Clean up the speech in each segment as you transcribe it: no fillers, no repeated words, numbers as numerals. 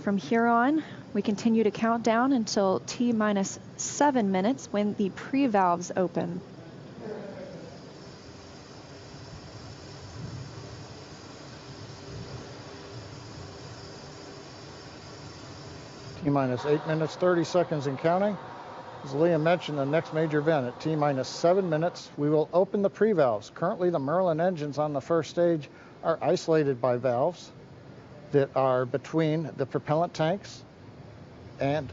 From here on, we continue to count down until T-minus 7 minutes when the pre-valves open. T-minus 8 minutes, 30 seconds and counting. As Leah mentioned, the next major event at T-minus 7 minutes, we will open the pre-valves. Currently, the Merlin engines on the first stage are isolated by valves that are between the propellant tanks and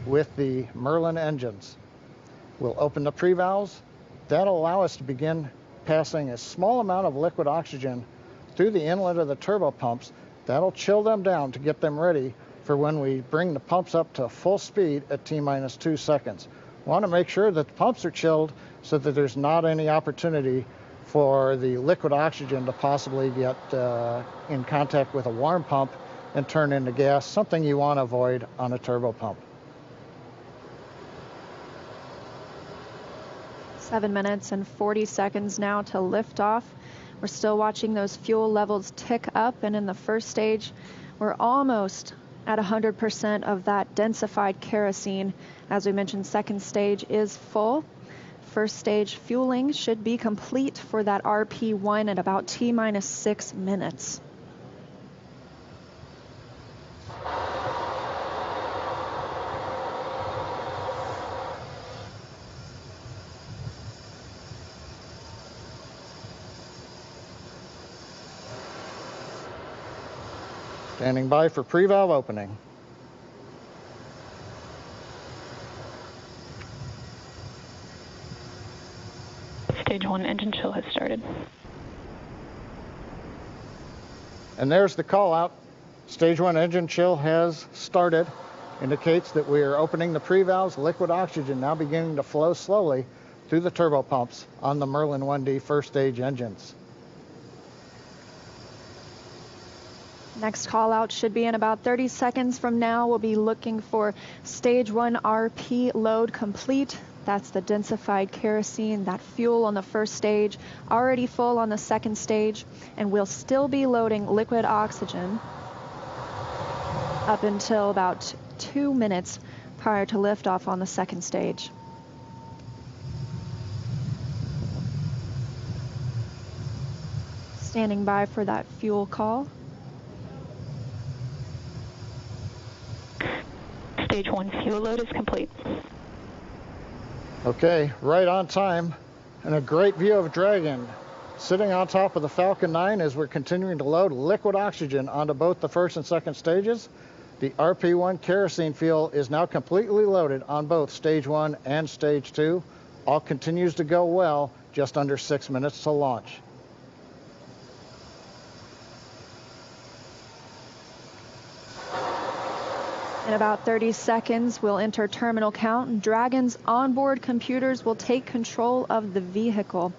with the Merlin engines. We'll open the pre-valves. That'll allow us to begin passing a small amount of liquid oxygen through the inlet of the turbo pumps. That'll chill them down to get them ready for when we bring the pumps up to full speed at T-minus 2 seconds. We want to make sure that the pumps are chilled so that there's not any opportunity for the liquid oxygen to possibly get in contact with a warm pump and turn into gas, something you want to avoid on a turbo pump. 7 minutes and 40 seconds now to lift off. We're still watching those fuel levels tick up, and in the first stage, we're almost at 100% of that densified kerosene. As we mentioned, second stage is full. First stage fueling should be complete for that RP1 at about T-minus 6 minutes. Standing by for pre-valve opening. Stage 1 engine chill has started. And there's the call out. Stage 1 engine chill has started. Indicates that we are opening the pre-valves. Liquid oxygen now beginning to flow slowly through the turbo pumps on the Merlin 1D first stage engines. Next call out should be in about 30 seconds from now. We'll be looking for stage 1 RP load complete. That's the densified kerosene, that fuel on the first stage, already full on the second stage, and we'll still be loading liquid oxygen up until about 2 minutes prior to liftoff on the second stage. Standing by for that fuel call. Stage 1 fuel load is complete. Okay, right on time, and a great view of Dragon sitting on top of the Falcon 9 as we're continuing to load liquid oxygen onto both the first and second stages. The RP1 kerosene fuel is now completely loaded on both stage 1 and stage 2. All continues to go well, just under 6 minutes to launch. In about 30 seconds, we'll enter terminal count. Dragon's onboard computers will take control of the vehicle.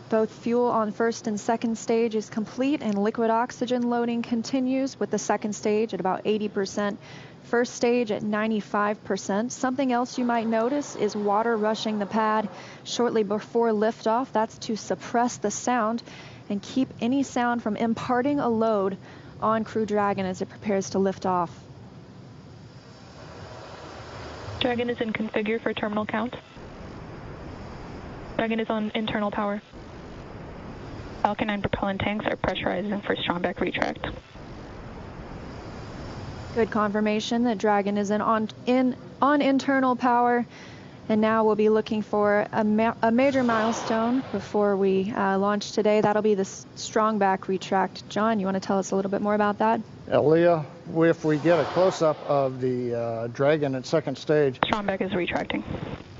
Both fuel on first and second stage is complete, and liquid oxygen loading continues with the second stage at about 80%, first stage at 95%. Something else you might notice is water rushing the pad shortly before liftoff. That's to suppress the sound and keep any sound from imparting a load on Crew Dragon as it prepares to lift off. Dragon is in configure for terminal count. Dragon is on internal power. Falcon 9 propellant tanks are pressurizing for strongback retract. Good confirmation that Dragon is on internal power. And now we'll be looking for a major milestone before we launch today. That'll be the strongback retract. John, you want to tell us a little bit more about that? Leah, if we get a close-up of the Dragon at second stage. Strongback is retracting.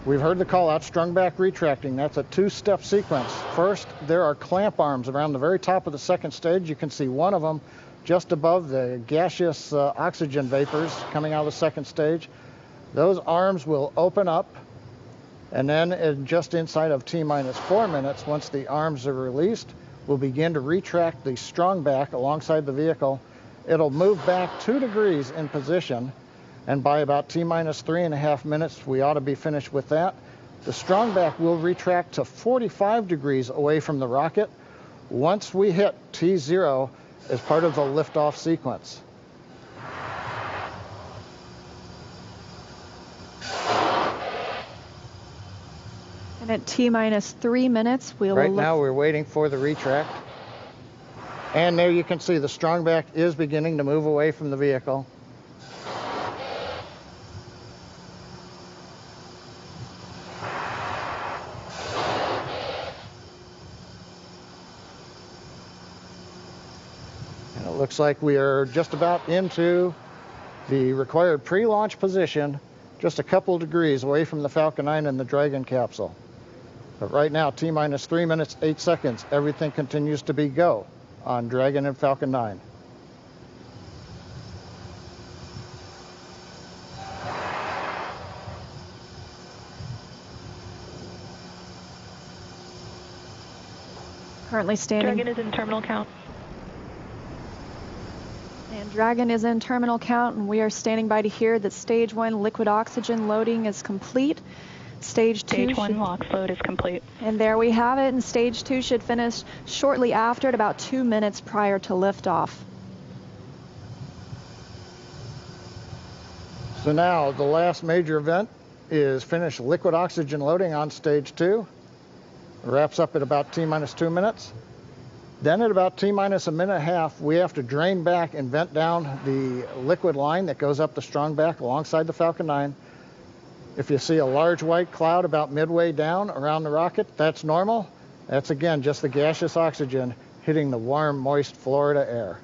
We've heard the call out, strongback retracting. That's a two-step sequence. First, there are clamp arms around the very top of the second stage. You can see one of them just above the gaseous oxygen vapors coming out of the second stage. Those arms will open up, and then just inside of T-minus 4 minutes, once the arms are released, we'll begin to retract the strongback alongside the vehicle. It'll move back 2 degrees in position, and by about T-minus 3.5 minutes, we ought to be finished with that. The strongback will retract to 45 degrees away from the rocket once we hit T0 as part of the liftoff sequence. And at T-minus 3 minutes, we'll Right now we're waiting for the retract. And there you can see the strong back is beginning to move away from the vehicle. And it looks like we are just about into the required pre-launch position, just a couple degrees away from the Falcon 9 and the Dragon capsule. But right now, T-minus 3 minutes, 8 seconds, everything continues to be go on Dragon and Falcon 9. currently standing. Dragon is in terminal count. And Dragon is in terminal count, and we are standing by to hear that Stage 1 liquid oxygen loading is complete. Stage 2 Stage 1 LOX load is complete. And there we have it, and Stage 2 should finish shortly after at about 2 minutes prior to liftoff. So now the last major event is finished liquid oxygen loading on Stage 2. It wraps up at about T-minus 2 minutes. Then at about T-minus a minute and a half, we have to drain back and vent down the liquid line that goes up the strong back alongside the Falcon 9. If you see a large white cloud about midway down around the rocket, that's normal. That's again just the gaseous oxygen hitting the warm, moist Florida air.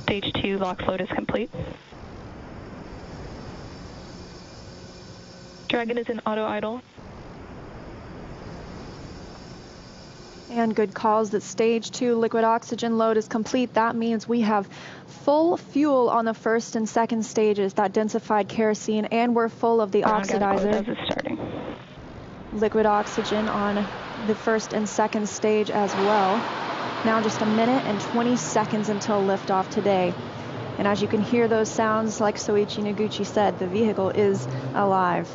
Stage 2 LOX load is complete. Dragon is in auto idle. And good calls that Stage 2 liquid oxygen load is complete. That means we have full fuel on the first and second stages, that densified kerosene, and we're full of the oxidizer. Is starting. Liquid oxygen on the first and second stage as well. Now just a minute and 20 seconds until liftoff today. And as you can hear those sounds, like Soichi Noguchi said, the vehicle is alive.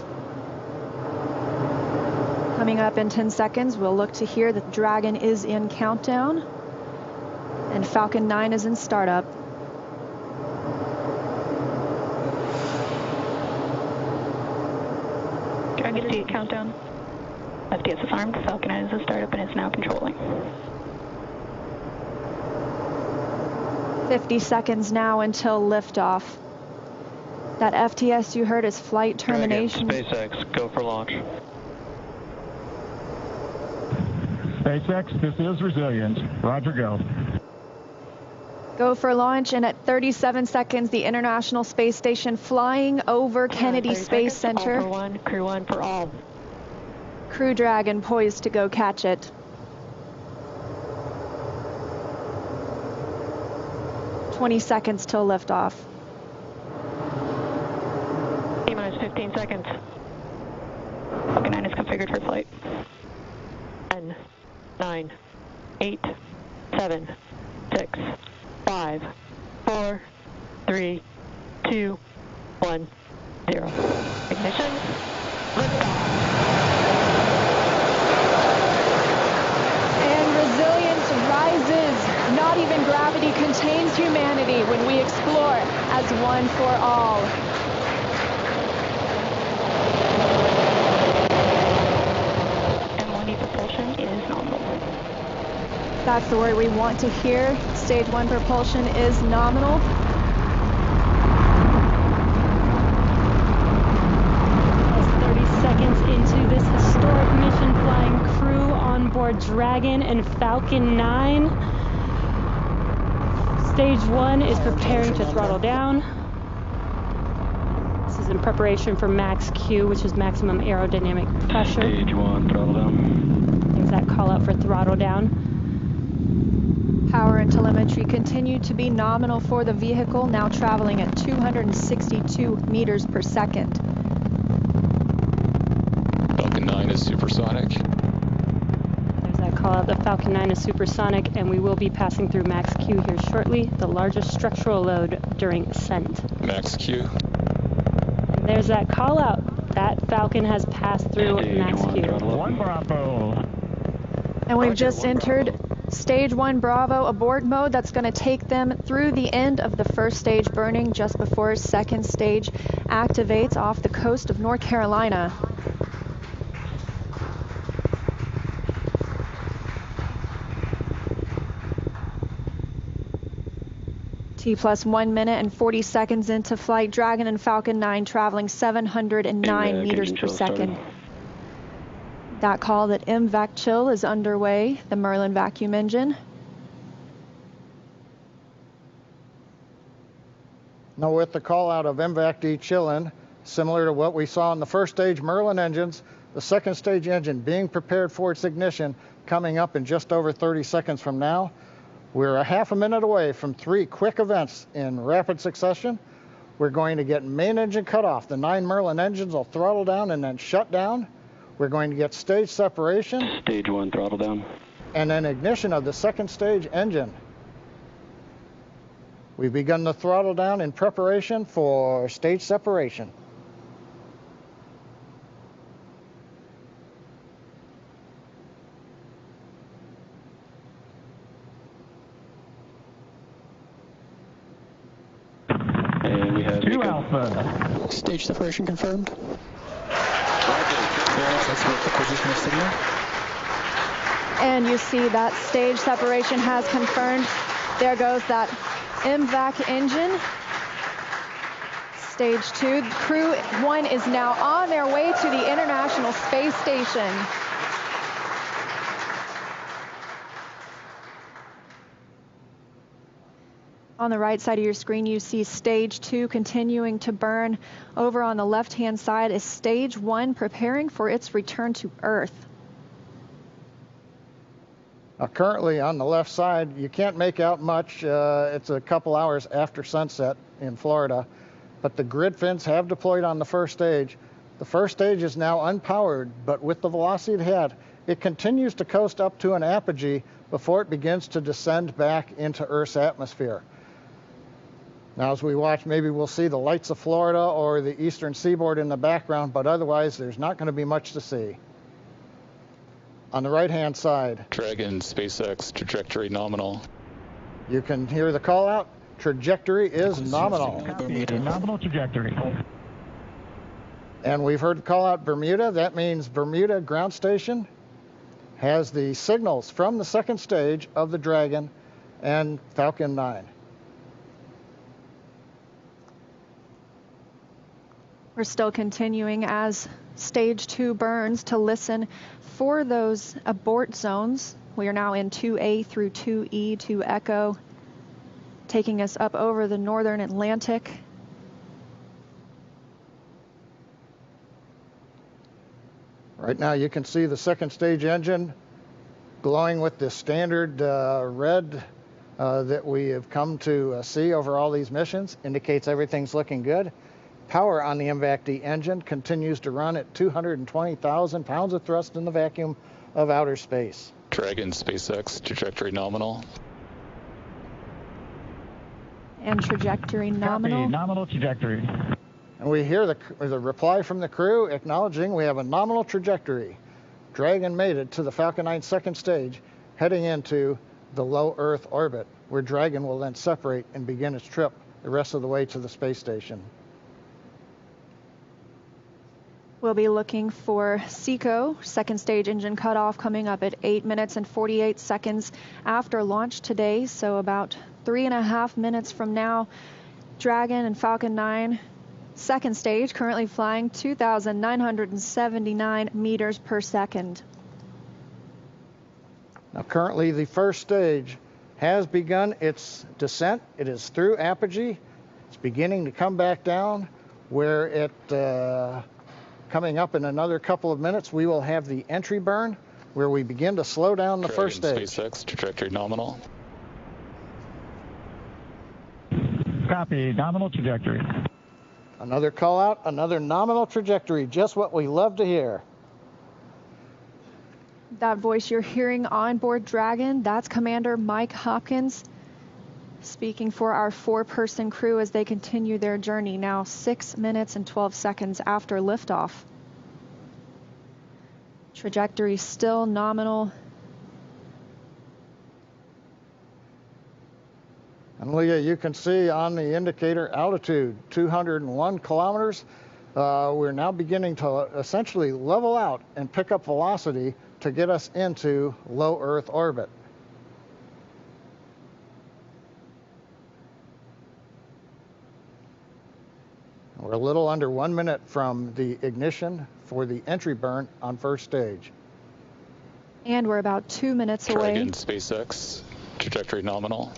Coming up in 10 seconds, we'll look to hear that Dragon is in countdown and Falcon 9 is in startup. Dragon is in countdown. FTS is armed. Falcon 9 is in startup and is now controlling. 50 seconds now until liftoff. That FTS you heard is flight termination. Dragon, SpaceX, go for launch. SpaceX, this is Resilient. Roger, go. Go for launch, and at 37 seconds, the International Space Station flying over Kennedy Space Center. All for one, crew one for all. Crew Dragon poised to go catch it. 20 seconds till liftoff. T-minus 15 seconds. Falcon 9 is configured for flight. 10, 9, 8, 7, 6, 5, 4, 3, 2, 1, 0. Ignition. Liftoff. And resilience rises. Not even gravity contains humanity when we explore as one for all. M1E propulsion is nominal. That's the word we want to hear. Stage 1 propulsion is nominal. As 30 seconds into this historic mission, flying crew on board Dragon and Falcon 9. Stage 1 is preparing to throttle down. This is in preparation for max Q, which is maximum aerodynamic pressure. Stage 1, throttle down. There's that call out for throttle down. Power and telemetry continue to be nominal for the vehicle, now traveling at 262 meters per second. Falcon 9 is supersonic. There's that call out. The Falcon 9 is supersonic, and we will be passing through max Q here shortly, the largest structural load during ascent. Max Q. And there's that call out. That Falcon has passed through Stage max 1, Q. throttle up. 1 Bravo. And we've Roger, just 1 entered Bravo. stage 1 Bravo abort mode. That's going to take them through the end of the first stage burning just before second stage activates off the coast of North Carolina. T+1 minute and 40 seconds into flight. Dragon and Falcon 9 traveling 709 meters per second. That call that MVAC chill is underway, the Merlin vacuum engine. Now with the call out of MVAC-D chillin, similar to what we saw in the first stage Merlin engines, the second stage engine being prepared for its ignition coming up in just over 30 seconds from now. We're a half a minute away from 3 quick events in rapid succession. We're going to get main engine cutoff. The 9 Merlin engines will throttle down and then shut down. We're going to get stage separation. Stage 1 throttle down. And then ignition of the second stage engine. We've begun the throttle down in preparation for stage separation. And we have 2 Miko. Alpha. Stage separation confirmed. Clearance, that's with the position of signal. And you see that stage separation has confirmed. There goes that MVAC engine. Stage 2. Crew 1 is now on their way to the International Space Station. On the right side of your screen, you see stage 2 continuing to burn. Over on the left-hand side is stage 1 preparing for its return to Earth. Now, currently on the left side, you can't make out much. It's a couple hours after sunset in Florida, but the grid fins have deployed on the first stage. The first stage is now unpowered, but with the velocity it had, it continues to coast up to an apogee before it begins to descend back into Earth's atmosphere. Now, as we watch, maybe we'll see the lights of Florida or the eastern seaboard in the background, but otherwise there's not going to be much to see. On the right-hand side, Dragon, SpaceX, trajectory nominal. you can hear the call out. Trajectory is nominal. Copy. Nominal trajectory. And we've heard the call out Bermuda. That means Bermuda ground station has the signals from the second stage of the Dragon and Falcon 9. We're still continuing as stage 2 burns to listen for those abort zones. We are now in 2A through 2E to Echo, taking us up over the northern Atlantic. Right now you can see the second stage engine glowing with the standard red that we have come to see over all these missions. Indicates everything's looking good. Power on the MVAC-D engine continues to run at 220,000 pounds of thrust in the vacuum of outer space. Dragon, SpaceX, trajectory nominal. And trajectory nominal. Copy. Nominal trajectory. And we hear the reply from the crew acknowledging we have a nominal trajectory. Dragon made it to the Falcon 9 second stage, heading into the low Earth orbit, where Dragon will then separate and begin its trip the rest of the way to the space station. We'll be looking for SECO, second stage engine cutoff, coming up at 8 minutes and 48 seconds after launch today. So about 3.5 minutes from now, Dragon and Falcon 9, second stage, currently flying 2,979 meters per second. Now currently the first stage has begun its descent. It is through apogee. It's beginning to come back down where it coming up in another couple of minutes, we will have the entry burn where we begin to slow down the Dragon, first stage. SpaceX, trajectory nominal. Copy. Nominal trajectory. Another call out, another nominal trajectory, just what we love to hear. That voice you're hearing on board Dragon, that's Commander Mike Hopkins speaking for our 4-person crew as they continue their journey now 6 minutes and 12 seconds after liftoff. Trajectory still nominal. And Leah, you can see on the indicator altitude, 201 kilometers. We're now beginning to essentially level out and pick up velocity to get us into low Earth orbit. We're a little under 1 minute from the ignition for the entry burn on first stage. And we're about 2 minutes away. Dragon SpaceX, trajectory nominal.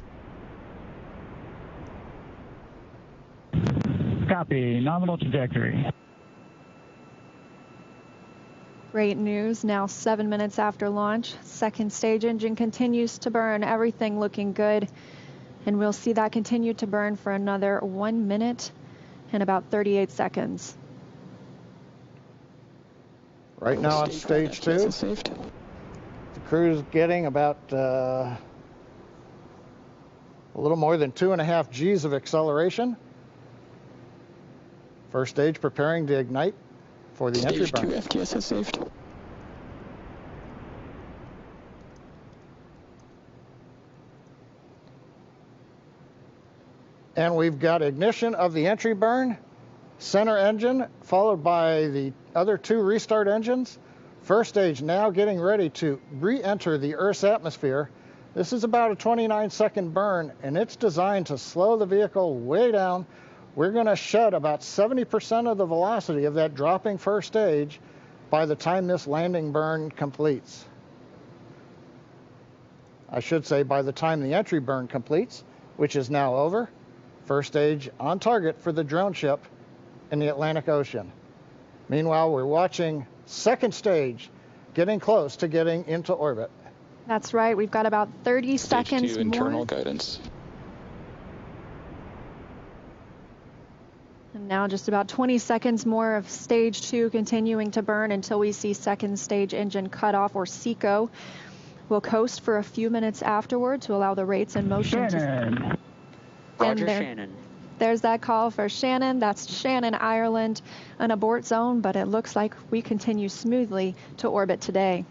Copy. Nominal trajectory. Great news. Now 7 minutes after launch, second stage engine continues to burn, everything looking good. And we'll see that continue to burn for another 1 minute and about 38 seconds. Right now on stage 2, the crew's getting about a little more than 2.5 G's of acceleration. First stage preparing to ignite for the entry burn. Stage 2 FTS has saved. And we've got ignition of the entry burn, center engine, followed by the other 2 restart engines. First stage now getting ready to re-enter the Earth's atmosphere. This is about a 29-second burn, and it's designed to slow the vehicle way down. We're going to shed about 70% of the velocity of that dropping first stage by the time this landing burn completes. I should say by the time the entry burn completes, which is now over. First stage on target for the drone ship in the Atlantic Ocean. Meanwhile, we're watching second stage getting close to getting into orbit. That's right. We've got about 30 Stage seconds 2 internal more. guidance. And now just about 20 seconds more of stage 2 continuing to burn until we see second stage engine cutoff, or SECO. We'll coast for a few minutes afterward to allow the rates in motion Shannon. Roger, there- Shannon. There's that call for Shannon. That's Shannon, Ireland, an abort zone, but it looks like we continue smoothly to orbit today.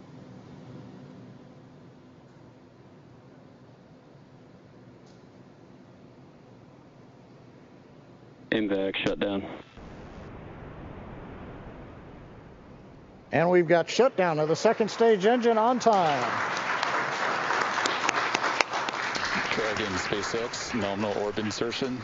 MVAC shutdown. And we've got shutdown of the second stage engine on time. Dragon SpaceX, nominal orbit insertion.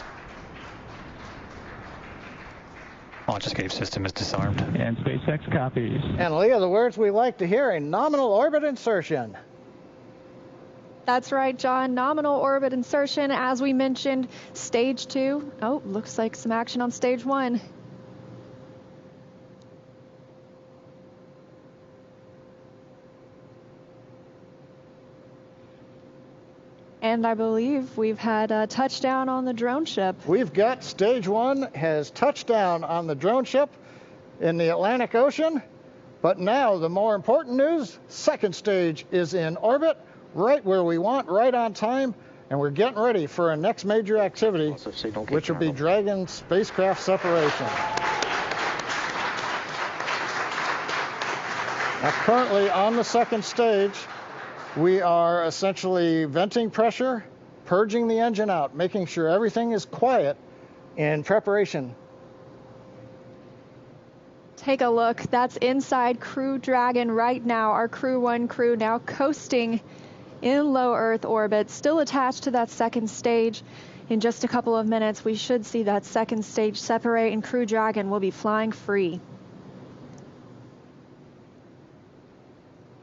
Launch escape system is disarmed. And SpaceX copies. And Leah, the words we like to hear, a nominal orbit insertion. That's right, John. Nominal orbit insertion, as we mentioned, stage 2. Oh, looks like some action on stage 1. And I believe we've had a touchdown on the drone ship. We've got stage 1 has touched down on the drone ship in the Atlantic Ocean. But now the more important news, second stage is in orbit, right where we want, right on time. And we're getting ready for our next major activity, which will be Dragon spacecraft separation. Now currently on the second stage, we are essentially venting pressure, purging the engine out, making sure everything is quiet in preparation. Take a look. That's inside Crew Dragon right now. Our Crew 1 crew now coasting in low Earth orbit, still attached to that second stage. In just a couple of minutes, we should see that second stage separate, and Crew Dragon will be flying free.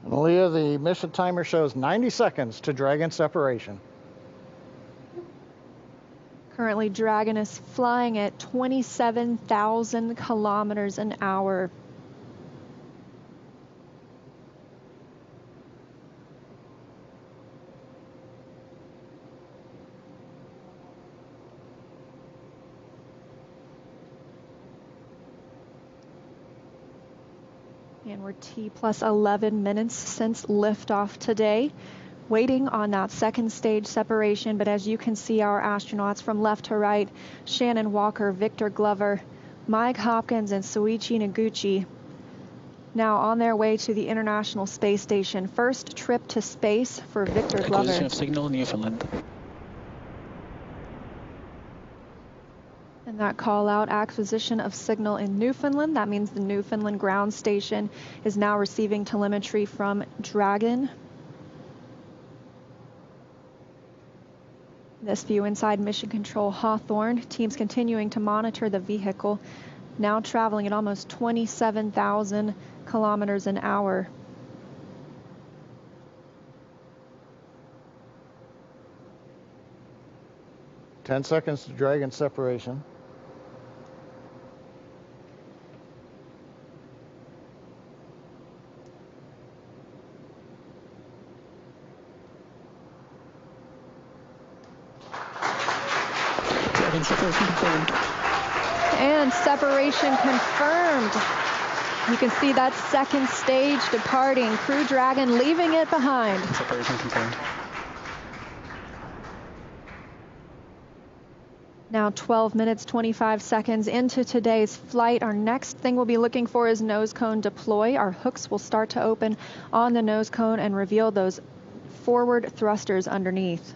Leah, the mission timer shows 90 seconds to Dragon separation. Currently, Dragon is flying at 27,000 kilometers an hour. And we're T plus 11 minutes since liftoff today, waiting on that second stage separation. But as you can see, our astronauts from left to right, Shannon Walker, Victor Glover, Mike Hopkins, and Soichi Noguchi, now on their way to the International Space Station. First trip to space for Victor Glover. Acquisition of signal in Newfoundland. And that call out, acquisition of signal in Newfoundland. That means the Newfoundland ground station is now receiving telemetry from Dragon. This view inside Mission Control Hawthorne. Teams continuing to monitor the vehicle, now traveling at almost 27,000 kilometers an hour. Ten seconds to Dragon separation. Dragon separation confirmed. And separation confirmed. You can see that second stage departing. Crew Dragon leaving it behind. Separation confirmed. Now 12 minutes, 25 seconds into today's flight. Our next thing we'll be looking for is nose cone deploy. Our hooks will start to open on the nose cone and reveal those forward thrusters underneath.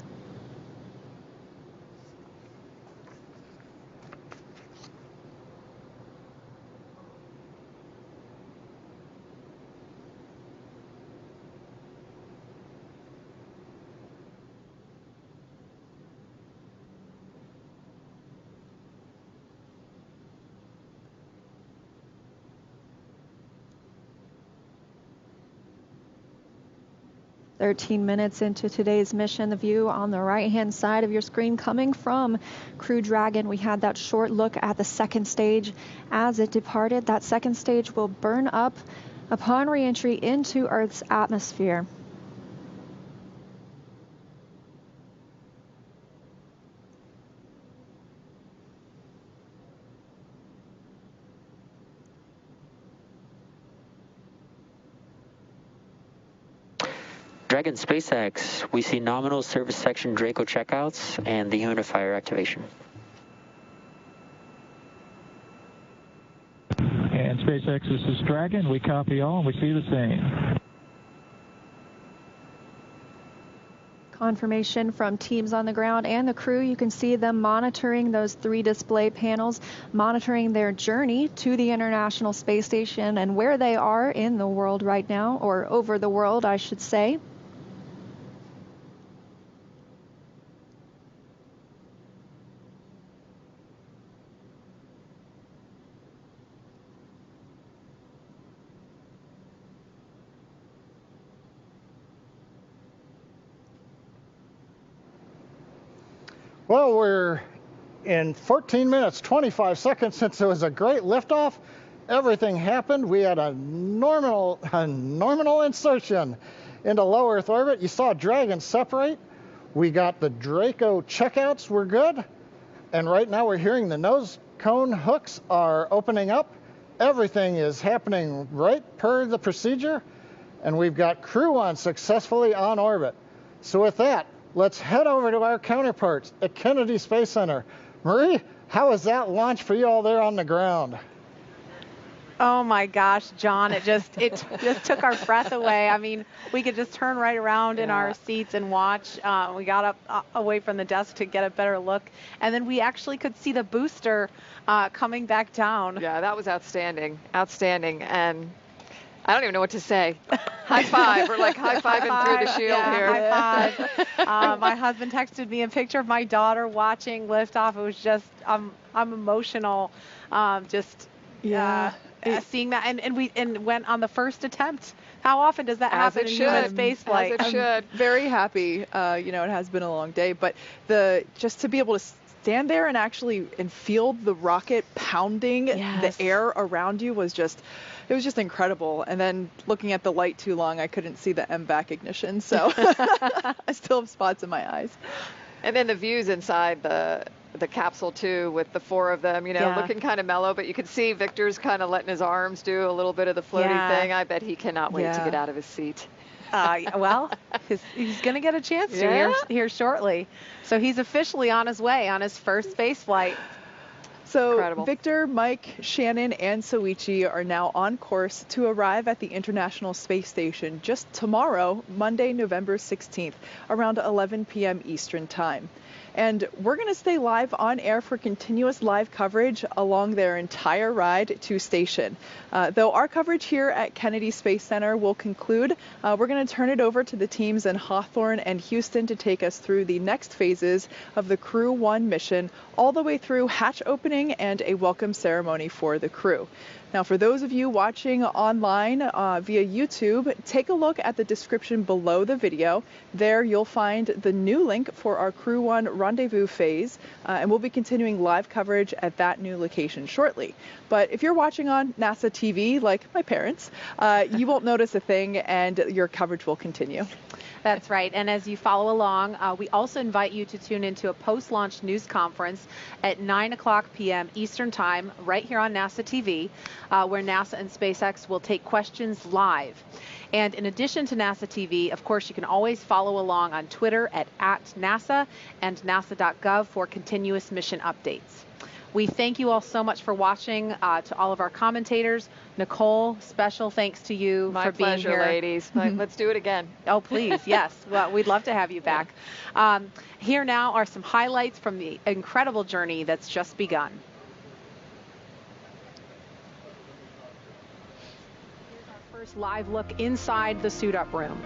"13 minutes into today's mission. The view on the right-hand side of your screen coming from Crew Dragon. We had that short look at the second stage as it departed. That second stage will burn up upon re-entry into Earth's atmosphere. Dragon SpaceX, we see nominal service section Draco checkouts and the humidifier activation. And SpaceX, this is Dragon. We copy all, and we see the same. Confirmation from teams on the ground and the crew. You can see them monitoring those 3 display panels, monitoring their journey to the International Space Station and where they are in the world right now, or over the world, I should say. Well, we're in 14 minutes, 25 seconds since it was a great liftoff. Everything happened. We had a nominal insertion into low Earth orbit. You saw Dragon separate. We got the Draco checkouts were good. And right now we're hearing the nose cone hooks are opening up. Everything is happening right per the procedure. And we've got Crew One successfully on orbit. So with that, let's head over to our counterparts at Kennedy Space Center. Marie, how was that launch for you all there on the ground? Oh my gosh, John, it just took our breath away. I mean, we could just turn right around in our seats and watch. We got up away from the desk to get a better look, and then we actually could see the booster coming back down. Yeah, that was outstanding, and I don't even know what to say. High five. We're like high-fiving through the shield here. High five. My husband texted me a picture of my daughter watching liftoff. It was just, I'm emotional. Seeing that, and we went on the first attempt. How often does that happen in human space flight? As it should. I'm very happy. It has been a long day, but just to be able to stand there and feel the rocket pounding the air around you was just incredible. And then looking at the light too long, I couldn't see the MVAC ignition, so I still have spots in my eyes. And then the views inside the capsule too, with the 4 of them, looking kind of mellow, but you could see Victor's kind of letting his arms do a little bit of the floaty thing. I bet he cannot wait to get out of his seat. Well, he's going to get a chance to here shortly. So he's officially on his way on his first space flight. So Incredible. Victor, Mike, Shannon, and Soichi are now on course to arrive at the International Space Station just tomorrow, Monday, November 16th, around 11 p.m. Eastern Time. And we're going to stay live on air for continuous live coverage along their entire ride to station. Though our coverage here at Kennedy Space Center will conclude, we're going to turn it over to the teams in Hawthorne and Houston to take us through the next phases of the Crew 1 mission, all the way through hatch opening and a welcome ceremony for the crew. Now, for those of you watching online via YouTube, take a look at the description below the video. There you'll find the new link for our Crew 1 rendezvous phase, and we'll be continuing live coverage at that new location shortly. But if you're watching on NASA TV, like my parents, you won't notice a thing, and your coverage will continue. That's right. And as you follow along, we also invite you to tune into a post-launch news conference at 9 o'clock p.m. Eastern Time, right here on NASA TV, where NASA and SpaceX will take questions live. And in addition to NASA TV, of course, you can always follow along on Twitter at @NASA and nasa.gov for continuous mission updates. We thank you all so much for watching. To all of our commentators, Nicole, special thanks to you for being here. My pleasure, ladies. Let's do it again. Oh, please, yes. Well, we'd love to have you back. Here now are some highlights from the incredible journey that's just begun. Here's our first live look inside the suit-up room.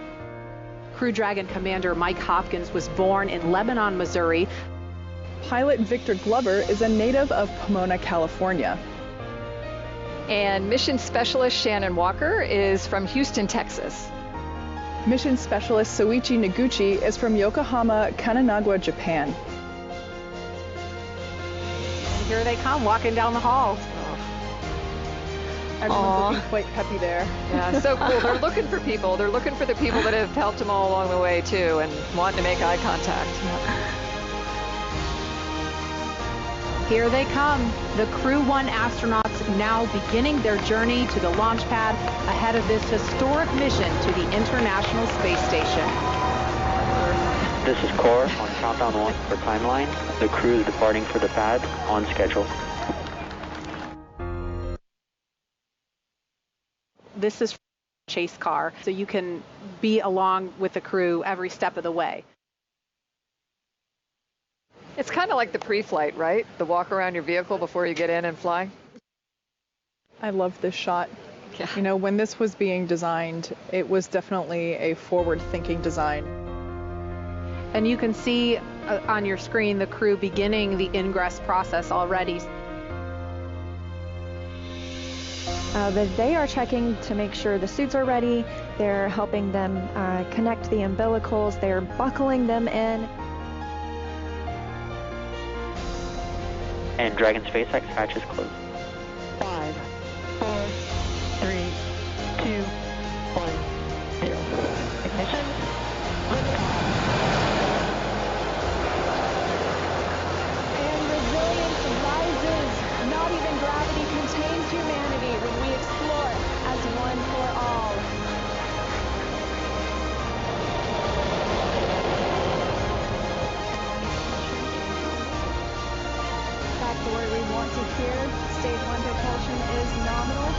Crew Dragon Commander Mike Hopkins was born in Lebanon, Missouri. Pilot Victor Glover is a native of Pomona, California. And Mission Specialist Shannon Walker is from Houston, Texas. Mission Specialist Soichi Noguchi is from Yokohama, Kanagawa, Japan. And here they come, walking down the hall. Everyone's looking quite peppy there. Yeah, so cool. They're looking for people. They're looking for the people that have helped them all along the way, too, and wanting to make eye contact. Here they come, the Crew 1 astronauts now beginning their journey to the launch pad ahead of this historic mission to the International Space Station. This is Core on countdown 1 for timeline. The crew is departing for the pad on schedule. This is a chase car, so you can be along with the crew every step of the way. It's kind of like the pre-flight, right? The walk around your vehicle before you get in and fly. I love this shot. Yeah. You know, when this was being designed, it was definitely a forward-thinking design. And you can see on your screen the crew beginning the ingress process already. They are checking to make sure the suits are ready. They're helping them connect the umbilicals. They're buckling them in. And Dragon SpaceX hatch is closed. 5, 4, 3, 2, 1, 0. Ignition. And resilience rises. Not even gravity contains humanity when we explore as one for all. Back to where we want to hear. Stage 1 propulsion is nominal.